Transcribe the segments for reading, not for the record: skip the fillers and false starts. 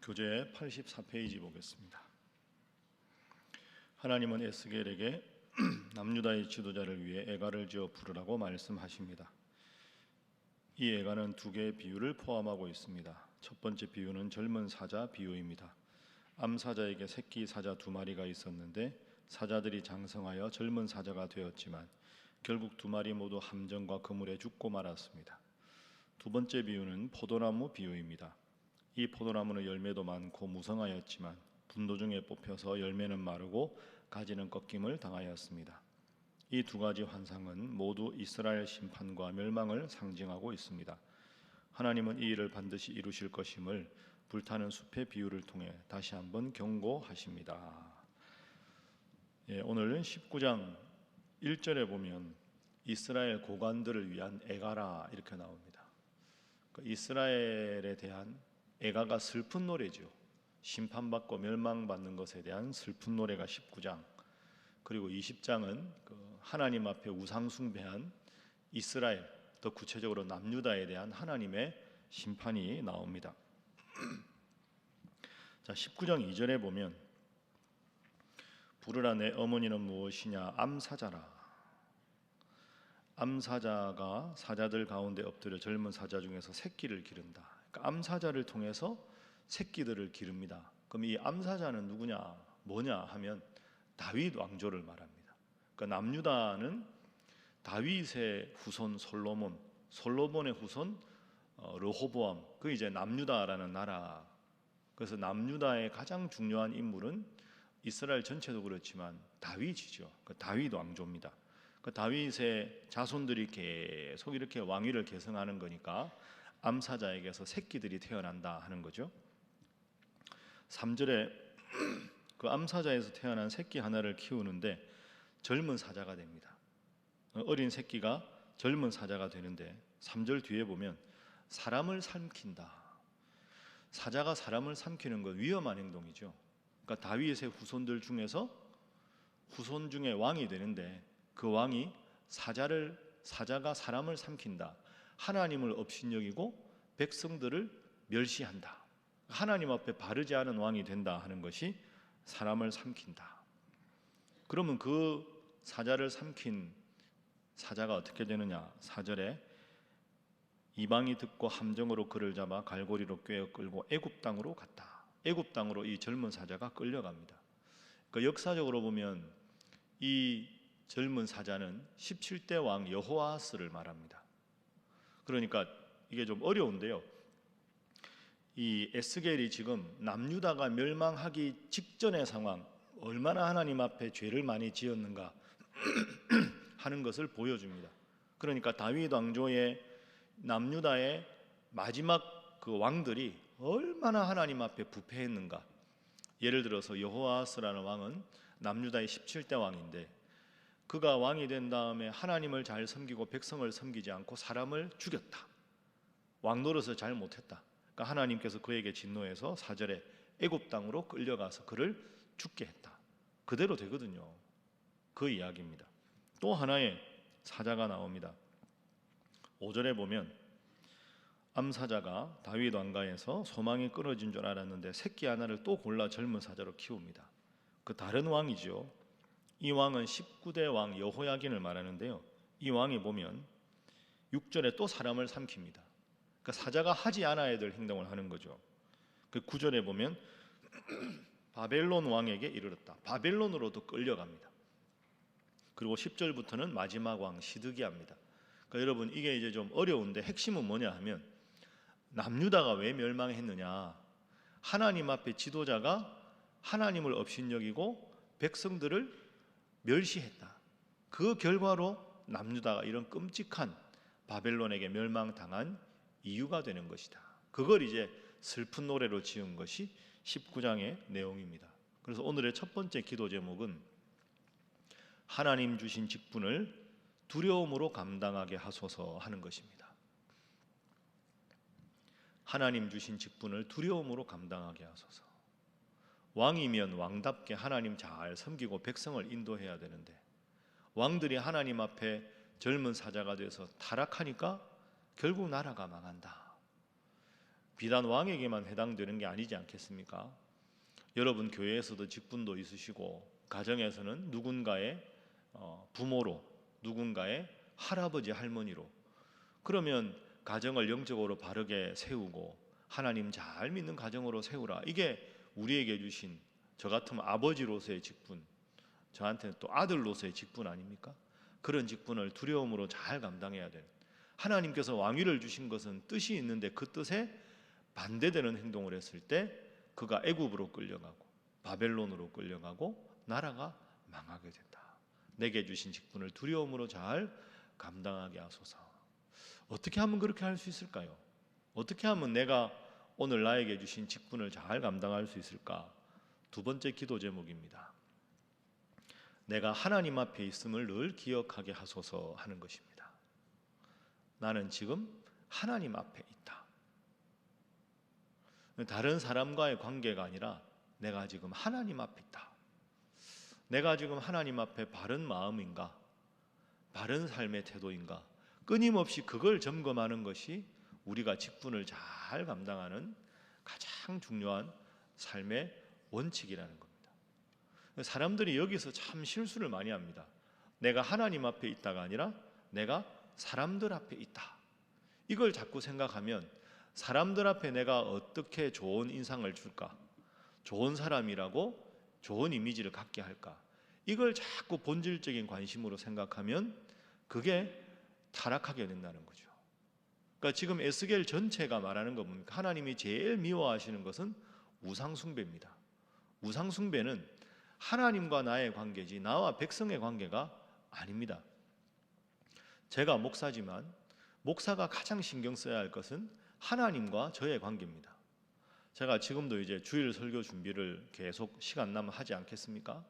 교재 84페이지 보겠습니다. 하나님은 에스겔에게 남유다의 지도자를 위해 애가를 지어 부르라고 말씀하십니다. 이 애가는 두 개의 비유를 포함하고 있습니다. 첫 번째 비유는 젊은 사자 비유입니다. 암사자에게 새끼 사자 두 마리가 있었는데 사자들이 장성하여 젊은 사자가 되었지만 결국 두 마리 모두 함정과 그물에 죽고 말았습니다. 두 번째 비유는 포도나무 비유입니다. 이 포도나무는 열매도 많고 무성하였지만 분도 중에 뽑혀서 열매는 마르고 가지는 꺾임을 당하였습니다. 이 두 가지 환상은 모두 이스라엘 심판과 멸망을 상징하고 있습니다. 하나님은 이 일을 반드시 이루실 것임을 불타는 숲의 비유를 통해 다시 한번 경고하십니다. 오늘 19장 1절에 보면 이스라엘 고관들을 위한 애가라 이렇게 나옵니다. 이스라엘에 대한 애가가 슬픈 노래죠. 심판받고 멸망받는 것에 대한 슬픈 노래가 19장, 그리고 20장은 하나님 앞에 우상 숭배한 이스라엘, 더 구체적으로 남유다에 대한 하나님의 심판이 나옵니다. 자, 19장 2절에 보면 부르라 내 어머니는 무엇이냐 암사자라. 암사자가 사자들 가운데 엎드려 젊은 사자 중에서 새끼를 기른다. 그러니까 암사자를 통해서 새끼들을 기릅니다. 그럼 이 암사자는 누구냐, 뭐냐 하면 다윗 왕조를 말합니다. 그러니까 남유다는 다윗의 후손 솔로몬, 솔로몬의 후손 르호보암, 그 이제 남유다라는 나라. 그래서 남유다의 가장 중요한 인물은 이스라엘 전체도 그렇지만 다윗이죠. 그 다윗 왕조입니다. 그 다윗의 자손들이 계속 이렇게 왕위를 계승하는 거니까 암사자에게서 새끼들이 태어난다 하는 거죠. 3절에 그 암사자에서 태어난 새끼 하나를 키우는데 젊은 사자가 됩니다. 어린 새끼가 젊은 사자가 되는데 3절 뒤에 보면 사람을 삼킨다. 사자가 사람을 삼키는 건 위험한 행동이죠. 그러니까 다윗의 후손들 중에서 후손 중에 왕이 되는데 그 왕이 사자가 사람을 삼킨다. 하나님을 업신여기고 백성들을 멸시한다. 하나님 앞에 바르지 않은 왕이 된다 하는 것이 사람을 삼킨다. 그러면 그 사자를 삼킨 사자가 어떻게 되느냐? 4절에 이방이 듣고 함정으로 그를 잡아 갈고리로 꿰어 끌고 애굽 땅으로 갔다. 애굽 땅으로 이 젊은 사자가 끌려갑니다. 그러니까 역사적으로 보면 이 젊은 사자는 17대 왕 여호아스를 말합니다. 그러니까 이게 좀 어려운데요. 이 에스겔이 지금 남유다가 멸망하기 직전의 상황, 얼마나 하나님 앞에 죄를 많이 지었는가 하는 것을 보여줍니다. 그러니까 다윗 왕조의 남유다의 마지막 그 왕들이 얼마나 하나님 앞에 부패했는가. 예를 들어서 여호아스라는 왕은 남유다의 17대 왕인데 그가 왕이 된 다음에 하나님을 잘 섬기고 백성을 섬기지 않고 사람을 죽였다. 왕 노릇을 잘 못했다. 그러니까 하나님께서 그에게 진노해서 4절에 애굽 땅으로 끌려가서 그를 죽게 했다. 그대로 되거든요. 그 이야기입니다. 또 하나의 사자가 나옵니다. 5절에 보면 암사자가 다윗 왕가에서 소망이 끊어진 줄 알았는데 새끼 하나를 또 골라 젊은 사자로 키웁니다. 그 다른 왕이죠. 이 왕은 19대 왕 여호야긴을 말하는데요. 이 왕이 보면 6절에 또 사람을 삼킵니다. 그러니까 사자가 하지 않아야 될 행동을 하는 거죠. 그 9절에 보면 바벨론 왕에게 이르렀다. 바벨론으로도 끌려갑니다. 그리고 10절부터는 마지막 왕 시드기야입니다. 그러니까 여러분 이게 이제 좀 어려운데 핵심은 뭐냐 하면 남유다가 왜 멸망했느냐? 하나님 앞에 지도자가 하나님을 업신여기고 백성들을 멸시했다. 그 결과로 남유다가 이런 끔찍한 바벨론에게 멸망당한 이유가 되는 것이다. 그걸 이제 슬픈 노래로 지은 것이 19장의 내용입니다. 그래서 오늘의 첫 번째 기도 제목은 하나님 주신 직분을 두려움으로 감당하게 하소서 하는 것입니다. 하나님 주신 직분을 두려움으로 감당하게 하소서. 왕이면 왕답게 하나님 잘 섬기고 백성을 인도해야 되는데 왕들이 하나님 앞에 젊은 사자가 돼서 타락하니까 결국 나라가 망한다. 비단 왕에게만 해당되는 게 아니지 않겠습니까? 여러분 교회에서도 직분도 있으시고 가정에서는 누군가의 부모로, 누군가의 할아버지 할머니로, 그러면 가정을 영적으로 바르게 세우고 하나님 잘 믿는 가정으로 세우라. 이게 우리에게 주신, 저 같으면 아버지로서의 직분, 저한테는 또 아들로서의 직분 아닙니까? 그런 직분을 두려움으로 잘 감당해야 돼요. 하나님께서 왕위를 주신 것은 뜻이 있는데 그 뜻에 반대되는 행동을 했을 때 그가 애굽으로 끌려가고 바벨론으로 끌려가고 나라가 망하게 된다. 내게 주신 직분을 두려움으로 잘 감당하게 하소서. 어떻게 하면 그렇게 할 수 있을까요? 어떻게 하면 내가 오늘 나에게 주신 직분을 잘 감당할 수 있을까? 두 번째 기도 제목입니다. 내가 하나님 앞에 있음을 늘 기억하게 하소서 하는 것입니다. 나는 지금 하나님 앞에 있다. 다른 사람과의 관계가 아니라 내가 지금 하나님 앞에 있다. 내가 지금 하나님 앞에 바른 마음인가, 바른 삶의 태도인가, 끊임없이 그걸 점검하는 것이 우리가 직분을 잘 감당하는 가장 중요한 삶의 원칙이라는 겁니다. 사람들이 여기서 참 실수를 많이 합니다. 내가 하나님 앞에 있다가 아니라 내가 사람들 앞에 있다. 이걸 자꾸 생각하면 사람들 앞에 내가 어떻게 좋은 인상을 줄까, 좋은 사람이라고 좋은 이미지를 갖게 할까, 이걸 자꾸 본질적인 관심으로 생각하면 그게 타락하게 된다는 거죠. 그러니까 지금 에스겔 전체가 말하는 거 뭡니까? 하나님이 제일 미워하시는 것은 우상숭배입니다. 우상숭배는 하나님과 나의 관계지 나와 백성의 관계가 아닙니다. 제가 목사지만 목사가 가장 신경 써야 할 것은 하나님과 저의 관계입니다. 제가 지금도 이제 주일 설교 준비를 계속 시간 나면 하지 않겠습니까?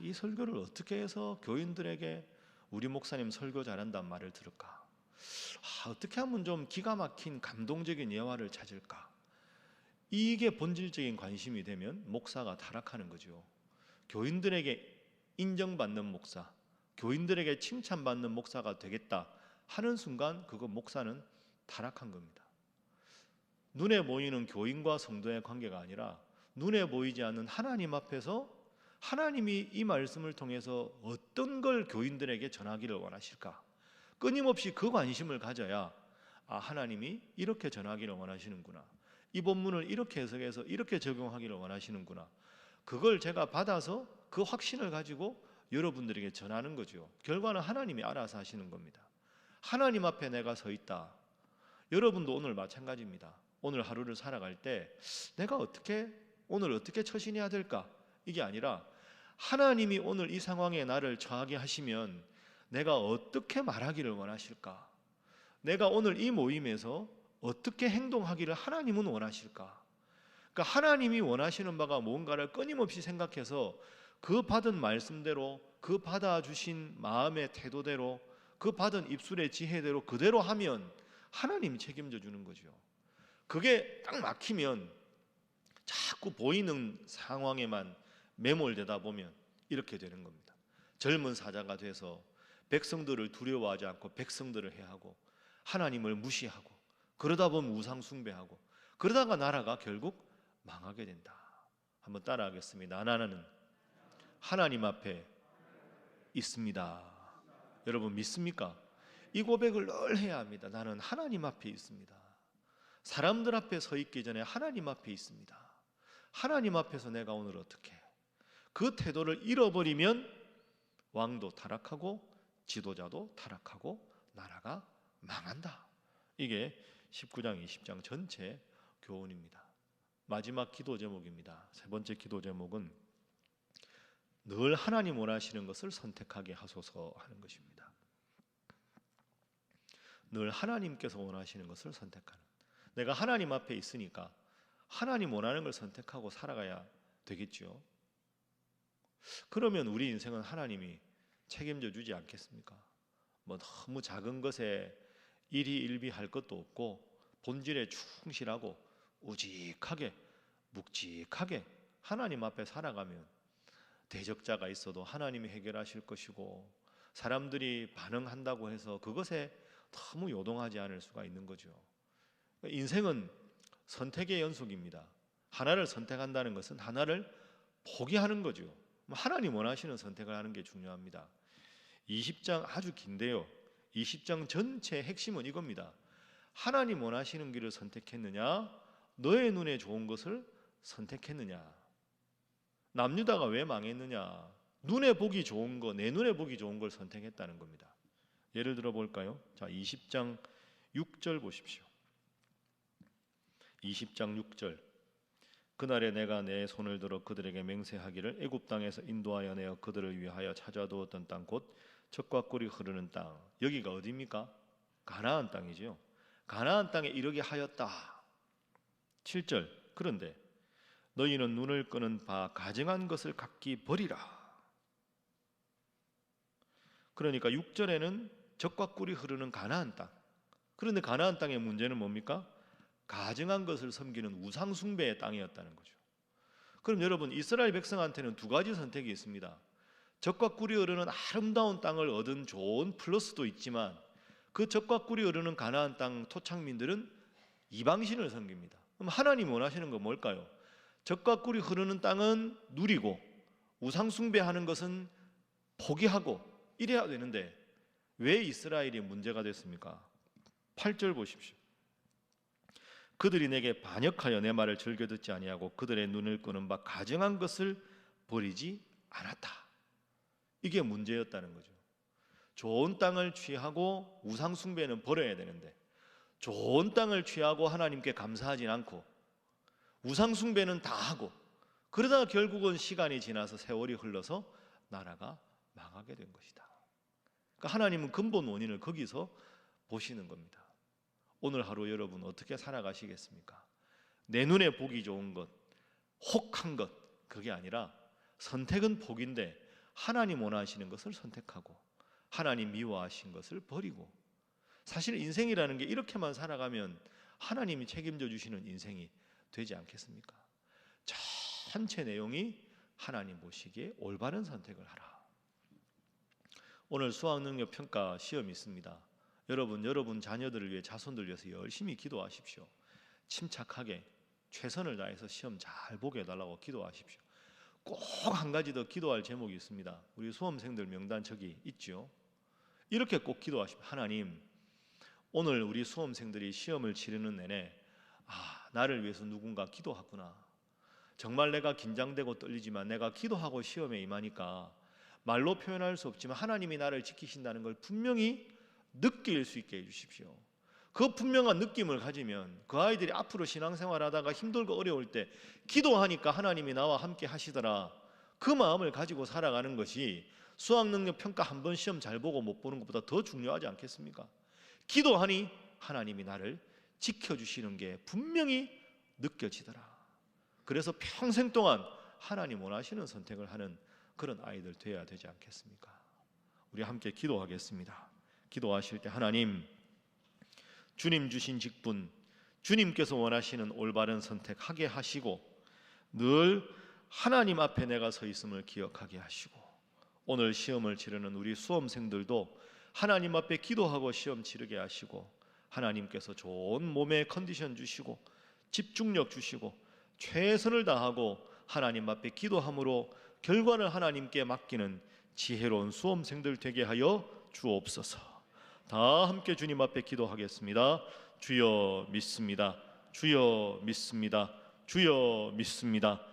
이 설교를 어떻게 해서 교인들에게 우리 목사님 설교 잘한다는 말을 들을까? 어떻게 하면 좀 기가 막힌 감동적인 예화를 찾을까? 이게 본질적인 관심이 되면 목사가 타락하는 거죠. 교인들에게 인정받는 목사, 교인들에게 칭찬받는 목사가 되겠다 하는 순간 그거 목사는 타락한 겁니다. 눈에 보이는 교인과 성도의 관계가 아니라 눈에 보이지 않는 하나님 앞에서 하나님이 이 말씀을 통해서 어떤 걸 교인들에게 전하기를 원하실까? 끊임없이 그 관심을 가져야 하나님이 이렇게 전하기를 원하시는구나, 이 본문을 이렇게 해석해서 이렇게 적용하기를 원하시는구나, 그걸 제가 받아서 그 확신을 가지고 여러분들에게 전하는 거죠. 결과는 하나님이 알아서 하시는 겁니다. 하나님 앞에 내가 서 있다. 여러분도 오늘 마찬가지입니다. 오늘 하루를 살아갈 때 내가 오늘 어떻게 처신해야 될까? 이게 아니라 하나님이 오늘 이 상황에 나를 처하게 하시면 내가 어떻게 말하기를 원하실까? 내가 오늘 이 모임에서 어떻게 행동하기를 하나님은 원하실까? 그러니까 하나님이 원하시는 바가 뭔가를 끊임없이 생각해서 그 받은 말씀대로, 그 받아주신 마음의 태도대로, 그 받은 입술의 지혜대로 그대로 하면 하나님이 책임져 주는 거죠. 그게 딱 막히면 자꾸 보이는 상황에만 매몰되다 보면 이렇게 되는 겁니다. 젊은 사자가 돼서 백성들을 두려워하지 않고 백성들을 해하고 하나님을 무시하고 그러다 보면 우상 숭배하고 그러다가 나라가 결국 망하게 된다. 한번 따라하겠습니다. 나는 하나님 앞에 있습니다. 여러분 믿습니까? 이 고백을 늘 해야 합니다. 나는 하나님 앞에 있습니다. 사람들 앞에 서 있기 전에 하나님 앞에 있습니다. 하나님 앞에서 내가 오늘 어떻게 그 태도를 잃어버리면 왕도 타락하고 지도자도 타락하고 나라가 망한다. 이게 19장 20장 전체 교훈입니다. 마지막 기도 제목입니다. 세 번째 기도 제목은 늘 하나님 원하시는 것을 선택하게 하소서 하는 것입니다. 늘 하나님께서 원하시는 것을 선택하는, 내가 하나님 앞에 있으니까 하나님 원하는 걸 선택하고 살아가야 되겠죠. 그러면 우리 인생은 하나님이 책임져 주지 않겠습니까? 뭐 너무 작은 것에 일희일비할 것도 없고 본질에 충실하고 우직하게 묵직하게 하나님 앞에 살아가면 대적자가 있어도 하나님이 해결하실 것이고 사람들이 반응한다고 해서 그것에 너무 요동하지 않을 수가 있는 거죠. 인생은 선택의 연속입니다. 하나를 선택한다는 것은 하나를 포기하는 거죠. 하나님 원하시는 선택을 하는 게 중요합니다. 20장 아주 긴데요. 20장 전체의 핵심은 이겁니다. 하나님 원하시는 길을 선택했느냐, 너의 눈에 좋은 것을 선택했느냐. 남유다가 왜 망했느냐? 눈에 보기 좋은 거, 내 눈에 보기 좋은 걸 선택했다는 겁니다. 예를 들어 볼까요? 자, 20장 6절 보십시오. 20장 6절. 그날에 내가 내 손을 들어 그들에게 맹세하기를 애굽 땅에서 인도하여 내어 그들을 위하여 찾아두었던 땅 곧 젖과 꿀이 흐르는 땅. 여기가 어디입니까? 가나안 땅이죠. 가나안 땅에 이르게 하였다. 7절. 그런데 너희는 눈을 끄는 바 가증한 것을 각기 버리라. 그러니까 6절에는 젖과 꿀이 흐르는 가나안 땅. 그런데 가나안 땅의 문제는 뭡니까? 가증한 것을 섬기는 우상 숭배의 땅이었다는 거죠. 그럼 여러분, 이스라엘 백성한테는 두 가지 선택이 있습니다. 젖과 꿀이 흐르는 아름다운 땅을 얻은 좋은 플러스도 있지만 그 젖과 꿀이 흐르는 가나안 땅 토착민들은 이방신을 섬깁니다. 그럼 하나님 원하시는 건 뭘까요? 젖과 꿀이 흐르는 땅은 누리고 우상 숭배하는 것은 포기하고 이래야 되는데 왜 이스라엘이 문제가 됐습니까? 8절 보십시오. 그들이 내게 반역하여 내 말을 즐겨 듣지 아니하고 그들의 눈을 끄는 바 가증한 것을 버리지 않았다. 이게 문제였다는 거죠. 좋은 땅을 취하고 우상 숭배는 버려야 되는데 좋은 땅을 취하고 하나님께 감사하진 않고 우상 숭배는 다 하고 그러다가 결국은 시간이 지나서 세월이 흘러서 나라가 망하게 된 것이다. 그러니까 하나님은 근본 원인을 거기서 보시는 겁니다. 오늘 하루 여러분 어떻게 살아가시겠습니까? 내 눈에 보기 좋은 것, 혹한 것, 그게 아니라 선택은 복인데 하나님 원하시는 것을 선택하고 하나님 미워하신 것을 버리고, 사실 인생이라는 게 이렇게만 살아가면 하나님이 책임져 주시는 인생이 되지 않겠습니까? 전체 내용이 하나님 보시기에 올바른 선택을 하라. 오늘 수학능력 평가 시험이 있습니다. 여러분 자녀들을 위해, 자손들을 위해서 열심히 기도하십시오. 침착하게 최선을 다해서 시험 잘 보게 해달라고 기도하십시오. 꼭 한 가지 더 기도할 제목이 있습니다. 우리 수험생들 명단 저기 있죠. 이렇게 꼭 기도하십시오. 하나님, 오늘 우리 수험생들이 시험을 치르는 내내 나를 위해서 누군가 기도하구나. 정말 내가 긴장되고 떨리지만 내가 기도하고 시험에 임하니까 말로 표현할 수 없지만 하나님이 나를 지키신다는 걸 분명히 느낄 수 있게 해주십시오. 그 분명한 느낌을 가지면 그 아이들이 앞으로 신앙생활하다가 힘들고 어려울 때 기도하니까 하나님이 나와 함께 하시더라, 그 마음을 가지고 살아가는 것이 수학능력 평가 한 번 시험 잘 보고 못 보는 것보다 더 중요하지 않겠습니까? 기도하니 하나님이 나를 지켜주시는 게 분명히 느껴지더라. 그래서 평생 동안 하나님 원하시는 선택을 하는 그런 아이들 되어야 되지 않겠습니까? 우리 함께 기도하겠습니다. 기도하실 때 하나님, 주님 주신 직분, 주님께서 원하시는 올바른 선택하게 하시고 늘 하나님 앞에 내가 서 있음을 기억하게 하시고, 오늘 시험을 치르는 우리 수험생들도 하나님 앞에 기도하고 시험 치르게 하시고 하나님께서 좋은 몸의 컨디션 주시고 집중력 주시고 최선을 다하고 하나님 앞에 기도함으로 결과를 하나님께 맡기는 지혜로운 수험생들 되게 하여 주옵소서. 다 함께 주님 앞에 기도하겠습니다. 주여 믿습니다. 주여 믿습니다. 주여 믿습니다.